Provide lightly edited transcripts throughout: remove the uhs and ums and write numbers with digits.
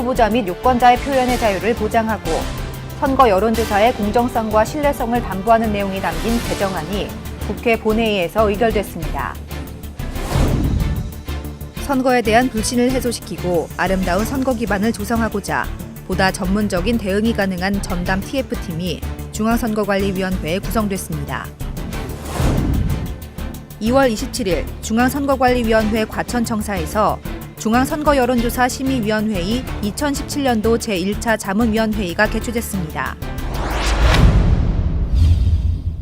후보자 및 유권자의 표현의 자유를 보장하고 선거 여론조사의 공정성과 신뢰성을 담보하는 내용이 담긴 개정안이 국회 본회의에서 의결됐습니다. 선거에 대한 불신을 해소시키고 아름다운 선거 기반을 조성하고자 보다 전문적인 대응이 가능한 전담 TF팀이 중앙선거관리위원회에 구성됐습니다. 2월 27일 중앙선거관리위원회 과천청사에서 중앙선거여론조사 심의위원회의 2017년도 제1차 자문위원회의가 개최됐습니다.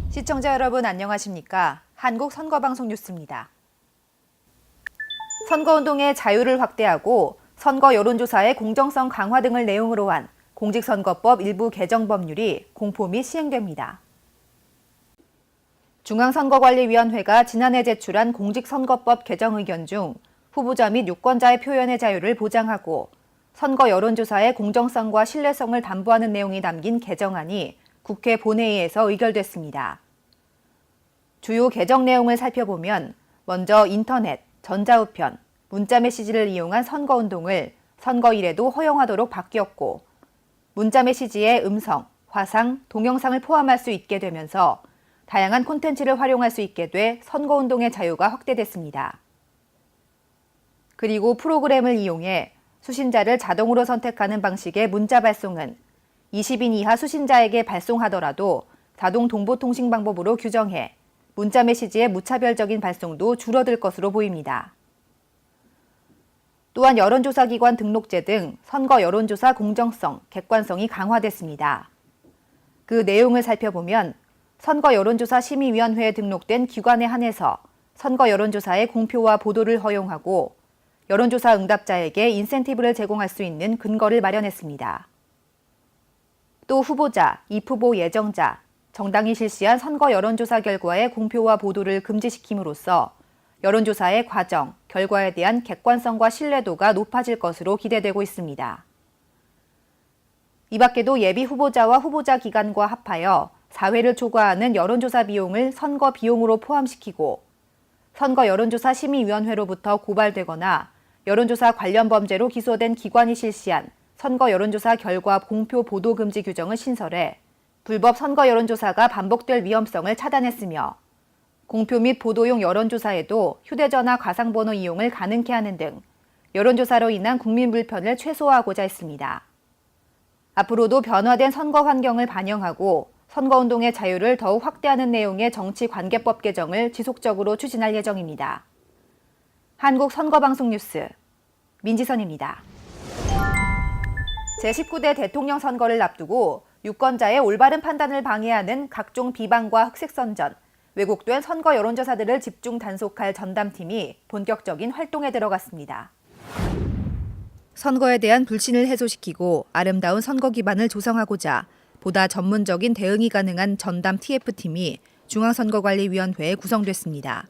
시청자 여러분 안녕하십니까? 한국선거방송 뉴스입니다. 선거운동의 자유를 확대하고 선거 여론조사의 공정성 강화 등을 내용으로 한 공직선거법 일부 개정 법률이 공포 및 시행됩니다. 중앙선거관리위원회가 지난해 제출한 공직선거법 개정 의견 중 후보자 및 유권자의 표현의 자유를 보장하고 선거 여론조사의 공정성과 신뢰성을 담보하는 내용이 담긴 개정안이 국회 본회의에서 의결됐습니다. 주요 개정 내용을 살펴보면 먼저 인터넷, 전자우편, 문자메시지를 이용한 선거운동을 선거일에도 허용하도록 바뀌었고 문자메시지에 음성, 화상, 동영상을 포함할 수 있게 되면서 다양한 콘텐츠를 활용할 수 있게 돼 선거운동의 자유가 확대됐습니다. 그리고 프로그램을 이용해 수신자를 자동으로 선택하는 방식의 문자 발송은 20인 이하 수신자에게 발송하더라도 자동 동보통신 방법으로 규정해 문자메시지의 무차별적인 발송도 줄어들 것으로 보입니다. 또한 여론조사기관 등록제 등 선거 여론조사 공정성, 객관성이 강화됐습니다. 그 내용을 살펴보면 선거 여론조사 심의위원회에 등록된 기관에 한해서 선거 여론조사의 공표와 보도를 허용하고 여론조사 응답자에게 인센티브를 제공할 수 있는 근거를 마련했습니다. 또 후보자, 입후보 예정자, 정당이 실시한 선거 여론조사 결과의 공표와 보도를 금지시킴으로써 여론조사의 과정, 결과에 대한 객관성과 신뢰도가 높아질 것으로 기대되고 있습니다. 이 밖에도 예비 후보자와 후보자 기간과 합하여 사회를 초과하는 여론조사 비용을 선거 비용으로 포함시키고 선거 여론조사 심의위원회로부터 고발되거나 여론조사 관련 범죄로 기소된 기관이 실시한 선거 여론조사 결과 공표 보도 금지 규정을 신설해 불법 선거 여론조사가 반복될 위험성을 차단했으며 공표 및 보도용 여론조사에도 휴대전화 가상번호 이용을 가능케 하는 등 여론조사로 인한 국민 불편을 최소화하고자 했습니다. 앞으로도 변화된 선거 환경을 반영하고 선거운동의 자유를 더욱 확대하는 내용의 정치관계법 개정을 지속적으로 추진할 예정입니다. 한국선거방송 뉴스 민지선입니다. 제19대 대통령 선거를 앞두고 유권자의 올바른 판단을 방해하는 각종 비방과 흑색선전, 왜곡된 선거 여론조사들을 집중 단속할 전담팀이 본격적인 활동에 들어갔습니다. 선거에 대한 불신을 해소시키고 아름다운 선거 기반을 조성하고자 보다 전문적인 대응이 가능한 전담 TF팀이 중앙선거관리위원회에 구성됐습니다.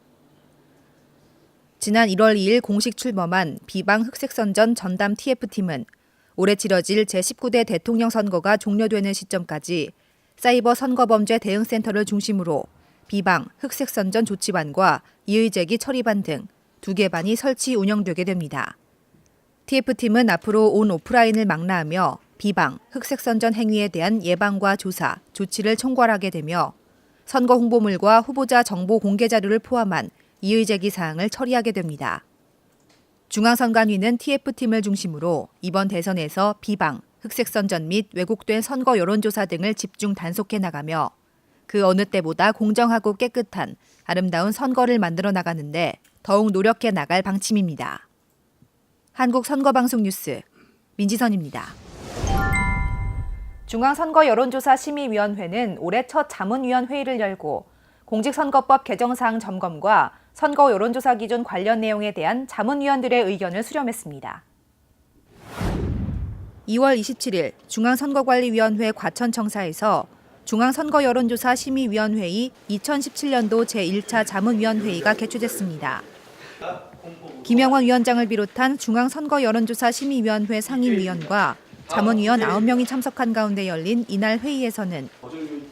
지난 1월 2일 공식 출범한 비방 흑색선전 전담 TF팀은 올해 치러질 제19대 대통령 선거가 종료되는 시점까지 사이버 선거범죄 대응센터를 중심으로 비방, 흑색선전 조치반과 이의제기 처리반 등 2개 반이 설치 운영되게 됩니다. TF팀은 앞으로 온 오프라인을 망라하며 비방, 흑색선전 행위에 대한 예방과 조사, 조치를 총괄하게 되며 선거 홍보물과 후보자 정보 공개 자료를 포함한 이의제기 사항을 처리하게 됩니다. 중앙선관위는 TF팀을 중심으로 이번 대선에서 비방, 흑색선전 및 왜곡된 선거 여론조사 등을 집중 단속해 나가며 그 어느 때보다 공정하고 깨끗한 아름다운 선거를 만들어 나가는데 더욱 노력해 나갈 방침입니다. 한국선거방송 뉴스 민지선입니다. 중앙선거여론조사 심의위원회는 올해 첫 자문위원회의를 열고 공직선거법 개정사항 점검과 선거 여론조사 기준 관련 내용에 대한 자문위원들의 의견을 수렴했습니다. 2월 27일 중앙선거관리위원회 과천청사에서 중앙선거여론조사 심의위원회의 2017년도 제1차 자문위원회의가 개최됐습니다. 김영원 위원장을 비롯한 중앙선거여론조사 심의위원회 상임위원과 자문위원 9명이 참석한 가운데 열린 이날 회의에서는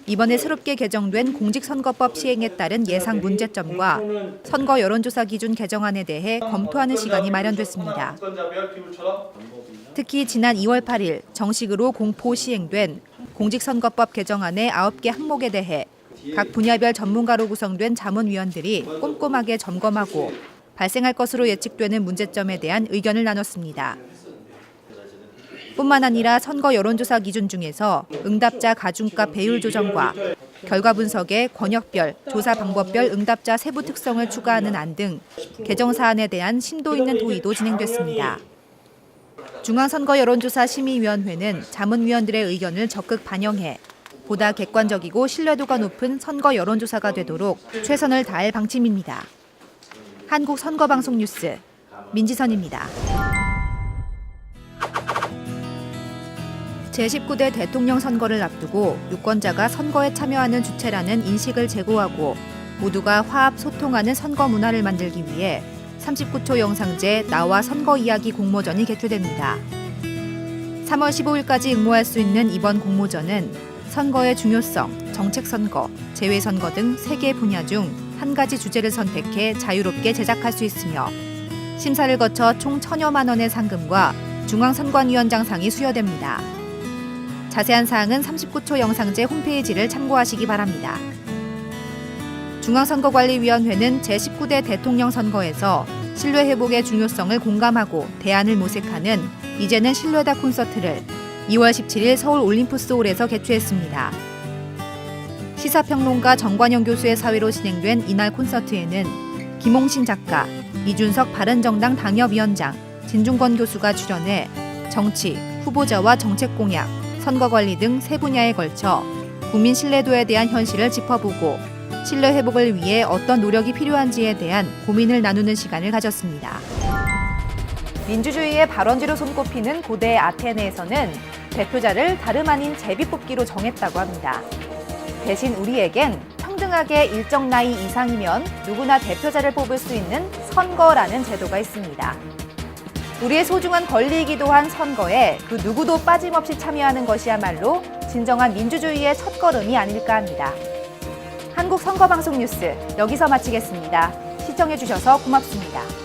이번에 새롭게 개정된 공직선거법 시행에 따른 예상 문제점과 선거 여론조사 기준 개정안에 대해 검토하는 시간이 마련됐습니다. 특히 지난 2월 8일 정식으로 공포 시행된 공직선거법 개정안의 9개 항목에 대해 각 분야별 전문가로 구성된 자문위원들이 꼼꼼하게 점검하고 발생할 것으로 예측되는 문제점에 대한 의견을 나눴습니다. 뿐만 아니라 선거 여론조사 기준 중에서 응답자 가중값 배율 조정과 결과 분석에 권역별, 조사 방법별 응답자 세부 특성을 추가하는 안 등 개정 사안에 대한 심도 있는 토의도 진행됐습니다. 중앙선거여론조사심의위원회는 자문위원들의 의견을 적극 반영해 보다 객관적이고 신뢰도가 높은 선거 여론조사가 되도록 최선을 다할 방침입니다. 한국선거방송 뉴스 민지선입니다. 제19대 대통령 선거를 앞두고 유권자가 선거에 참여하는 주체라는 인식을 제고하고 모두가 화합 소통하는 선거 문화를 만들기 위해 39초 영상제 나와 선거 이야기 공모전이 개최됩니다. 3월 15일까지 응모할 수 있는 이번 공모전은 선거의 중요성, 정책선거, 재외선거 등 3개 분야 중 한 가지 주제를 선택해 자유롭게 제작할 수 있으며 심사를 거쳐 총 1,000여만 원의 상금과 중앙선관위원장상이 수여됩니다. 자세한 사항은 39초 영상제 홈페이지를 참고하시기 바랍니다. 중앙선거관리위원회는 제19대 대통령 선거에서 신뢰 회복의 중요성을 공감하고 대안을 모색하는 이제는 신뢰다 콘서트를 2월 17일 서울 올림푸스홀에서 개최했습니다. 시사평론가 정관영 교수의 사회로 진행된 이날 콘서트에는 김홍신 작가, 이준석 바른정당 당협위원장, 진중권 교수가 출연해 정치, 후보자와 정책 공약, 선거 관리 등 세 분야에 걸쳐 국민 신뢰도에 대한 현실을 짚어보고 신뢰 회복을 위해 어떤 노력이 필요한지에 대한 고민을 나누는 시간을 가졌습니다. 민주주의의 발원지로 손꼽히는 고대 아테네에서는 대표자를 다름 아닌 제비뽑기로 정했다고 합니다. 대신 우리에겐 평등하게 일정 나이 이상이면 누구나 대표자를 뽑을 수 있는 선거라는 제도가 있습니다. 우리의 소중한 권리이기도 한 선거에 그 누구도 빠짐없이 참여하는 것이야말로 진정한 민주주의의 첫걸음이 아닐까 합니다. 한국 선거방송 뉴스 여기서 마치겠습니다. 시청해주셔서 고맙습니다.